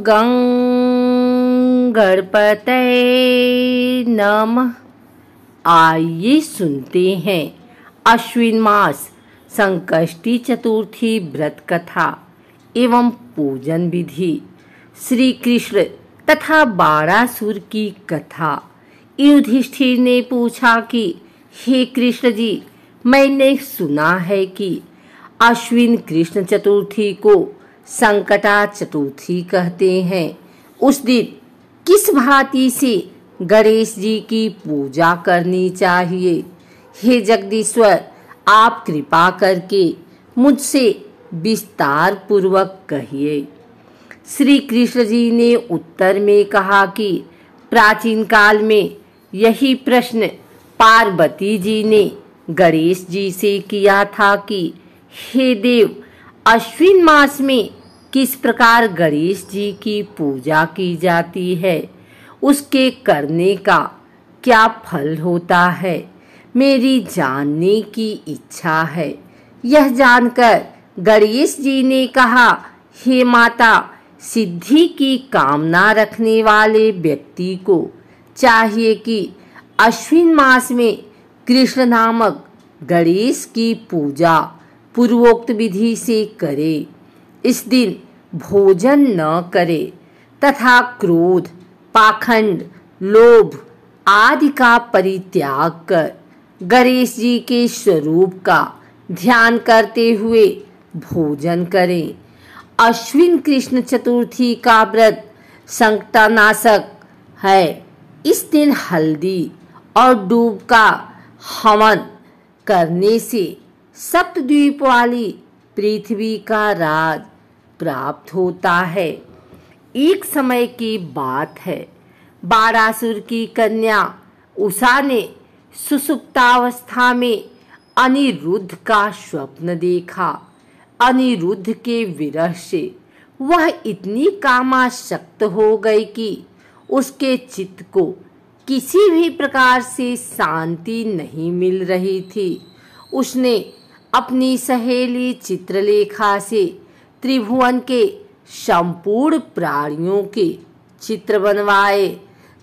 गं गणपतये नमः। आइए सुनते हैं अश्विन मास संकष्टी चतुर्थी व्रत कथा एवं पूजन विधि, श्री कृष्ण तथा बाणासुर की कथा। युधिष्ठिर ने पूछा कि हे कृष्ण जी, मैंने सुना है कि अश्विन कृष्ण चतुर्थी को संकटा चतुर्थी कहते हैं। उस दिन किस भांति से गणेश जी की पूजा करनी चाहिए? हे जगदीश्वर, आप कृपा करके मुझसे विस्तार पूर्वक कहिए। श्री कृष्ण जी ने उत्तर में कहा कि प्राचीन काल में यही प्रश्न पार्वती जी ने गणेश जी से किया था कि हे देव, अश्विन मास में किस प्रकार गणेश जी की पूजा की जाती है, उसके करने का क्या फल होता है, मेरी जानने की इच्छा है। यह जानकर गणेश जी ने कहा, हे माता, सिद्धि की कामना रखने वाले व्यक्ति को चाहिए कि अश्विन मास में कृष्ण नामक गणेश की पूजा पूर्वोक्त विधि से करे। इस दिन भोजन न करे तथा क्रोध, पाखंड, लोभ आदि का परित्याग कर गणेश जी के स्वरूप का ध्यान करते हुए भोजन करें। अश्विन कृष्ण चतुर्थी का व्रत संकटनाशक है। इस दिन हल्दी और दूब का हवन करने से सप्तद्वीप वाली पृथ्वी का राज प्राप्त होता है। एक समय की बात है, बाणासुर की कन्या उषा ने सुषुप्तावस्था में अनिरुद्ध का स्वप्न देखा। अनिरुद्ध के विरह से वह इतनी कामासक्त हो गई कि उसके चित्त को किसी भी प्रकार से शांति नहीं मिल रही थी। उसने अपनी सहेली चित्रलेखा से त्रिभुवन के संपूर्ण प्राणियों के चित्र बनवाए।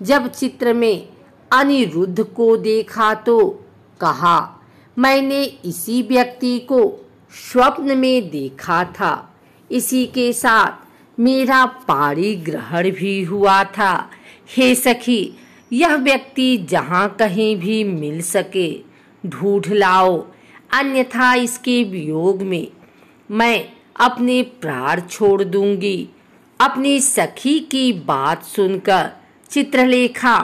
जब चित्र में अनिरुद्ध को देखा तो कहा, मैंने इसी व्यक्ति को स्वप्न में देखा था। इसी के साथ मेरा पाणी ग्रहण भी हुआ था। हे सखी, यह व्यक्ति जहाँ कहीं भी मिल सके ढूंढ लाओ, अन्यथा इसके वियोग में मैं अपने प्राण छोड़ दूंगी। अपनी सखी की बात सुनकर चित्रलेखा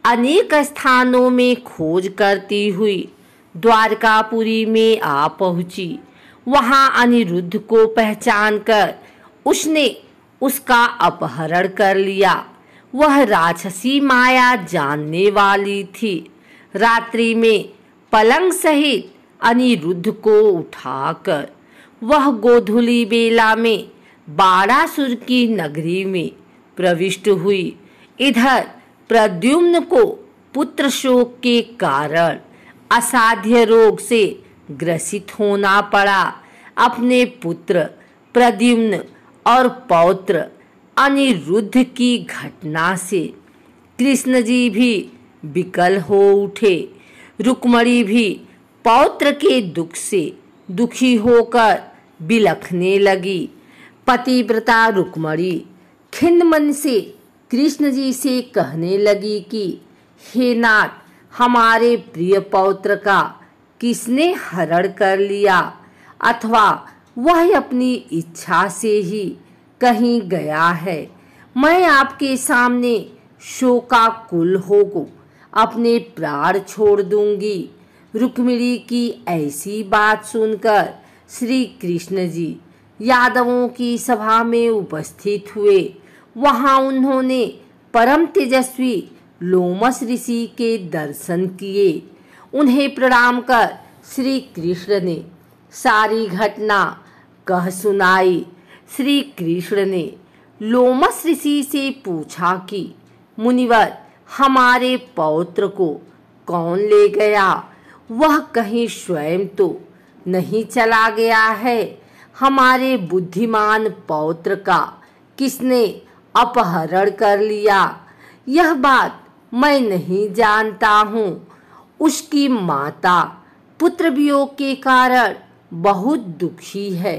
अनेक स्थानों में खोज करती हुई द्वारकापुरी में आ पहुंची। वहां अनिरुद्ध को पहचानकर उसने उसका अपहरण कर लिया। वह राक्षसी माया जानने वाली थी। रात्रि में पलंग सहित अनिरुद्ध को उठाकर वह गोधूली बेला में बाणासुर की नगरी में प्रविष्ट हुई। इधर प्रद्युम्न को पुत्र शोक के कारण असाध्य रोग से ग्रसित होना पड़ा। अपने पुत्र प्रद्युम्न और पौत्र अनिरुद्ध की घटना से कृष्ण जी भी विकल हो उठे। रुक्मणी भी पौत्र के दुख से दुखी होकर बिलखने लगी। पतिव्रता रुक्मणी खिन्न मन से कृष्ण जी से कहने लगी कि हे नाथ, हमारे प्रिय पौत्र का किसने हरण कर लिया, अथवा वह अपनी इच्छा से ही कहीं गया है। मैं आपके सामने शोकाकुल होकर अपने प्राण छोड़ दूंगी। रुक्मिणी की ऐसी बात सुनकर श्री कृष्ण जी यादवों की सभा में उपस्थित हुए। वहां उन्होंने परम तेजस्वी लोमस ऋषि के दर्शन किए। उन्हें प्रणाम कर श्री कृष्ण ने सारी घटना कह सुनाई। श्री कृष्ण ने लोमस ऋषि से पूछा कि मुनिवर, हमारे पौत्र को कौन ले गया? वह कहीं स्वयं तो नहीं चला गया है? हमारे बुद्धिमान पौत्र का किसने अपहरण कर लिया। यह बात मैं नहीं जानता हूँ। उसकी माता पुत्र वियोग के कारण बहुत दुखी है।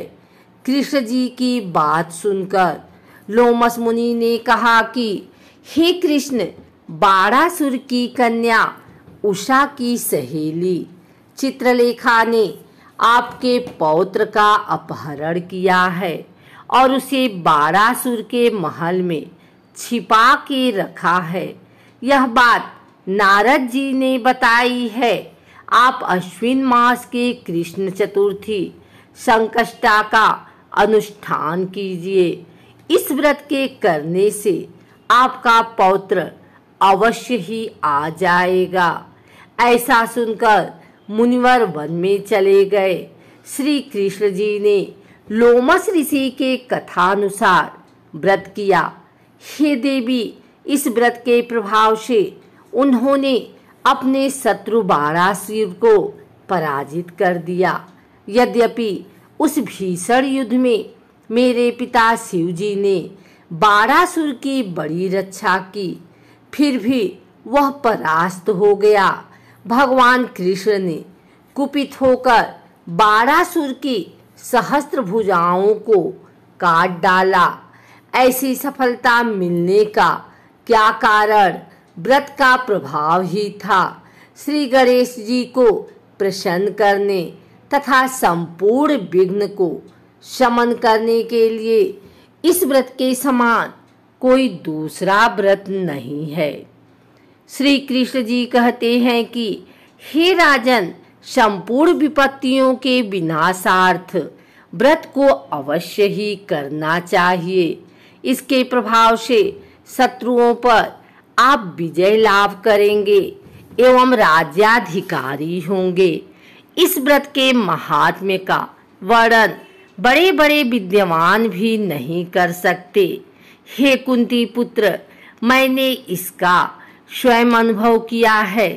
कृष्ण जी की बात सुनकर लोमस मुनि ने कहा कि हे कृष्ण, बाणासुर की कन्या उषा की सहेली चित्रलेखा ने आपके पौत्र का अपहरण किया है और उसे बाणासुर के महल में छिपा के रखा है। यह बात नारद जी ने बताई है। आप अश्विन मास के कृष्ण चतुर्थी संकष्टा का अनुष्ठान कीजिए। इस व्रत के करने से आपका पौत्र अवश्य ही आ जाएगा। ऐसा सुनकर मुनिवर वन में चले गए। श्री कृष्ण जी ने लोमस ऋषि के कथानुसार व्रत किया। हे देवी, इस व्रत के प्रभाव से उन्होंने अपने शत्रु बाणासुर को पराजित कर दिया। यद्यपि उस भीषण युद्ध में मेरे पिता शिव जी ने बाणासुर की बड़ी रक्षा की, फिर भी वह परास्त हो गया। भगवान कृष्ण ने कुपित होकर बाणासुर की सहस्त्र भुजाओं को काट डाला। ऐसी सफलता मिलने का क्या कारण? व्रत का प्रभाव ही था। श्री गणेश जी को प्रसन्न करने तथा संपूर्ण विघ्न को शमन करने के लिए इस व्रत के समान कोई दूसरा व्रत नहीं है। श्री कृष्ण जी कहते हैं कि हे राजन, संपूर्ण विपत्तियों के विनाशार्थ व्रत को अवश्य ही करना चाहिए। इसके प्रभाव से शत्रुओं पर आप विजय लाभ करेंगे एवं राज्याधिकारी होंगे। इस व्रत के महात्म्य का वर्णन बड़े बड़े विद्वान भी नहीं कर सकते। हे कुंती पुत्र, मैंने इसका स्वयं अनुभव किया है।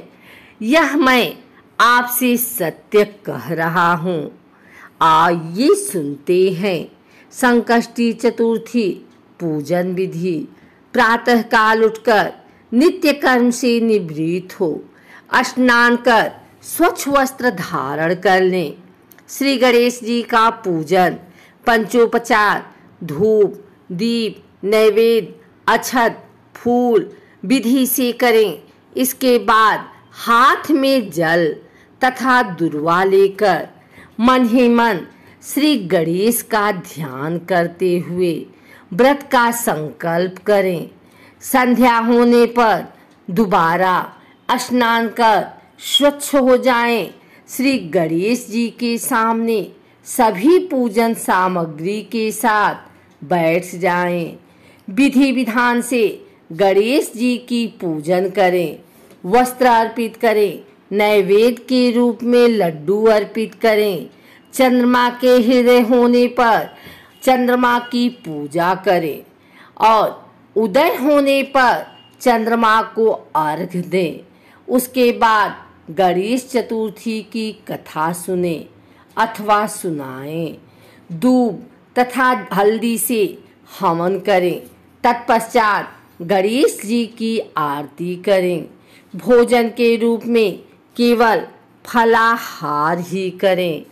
यह मैं आपसे सत्य कह रहा हूँ। आइए सुनते हैं संकष्टी चतुर्थी पूजन विधि। प्रातः काल उठकर नित्य कर्म से निवृत्त हो, स्नान कर स्वच्छ वस्त्र धारण कर लें। श्री गणेश जी का पूजन पंचोपचार धूप, दीप, नैवेद्य, अक्षत, फूल विधि से करें। इसके बाद हाथ में जल तथा दुर्वा लेकर मन ही मन श्री गणेश का ध्यान करते हुए व्रत का संकल्प करें। संध्या होने पर दोबारा स्नान कर स्वच्छ हो जाएं। श्री गणेश जी के सामने सभी पूजन सामग्री के साथ बैठ जाएं। विधि विधान से गणेश जी की पूजन करें, वस्त्र अर्पित करें, नैवेद्य के रूप में लड्डू अर्पित करें। चंद्रमा के हृदय होने पर चंद्रमा की पूजा करें और उदय होने पर चंद्रमा को अर्घ्य दें। उसके बाद गणेश चतुर्थी की कथा सुने अथवा सुनाएं। दूब तथा हल्दी से हवन करें। तत्पश्चात गणेश जी की आरती करें। भोजन के रूप में केवल फलाहार ही करें।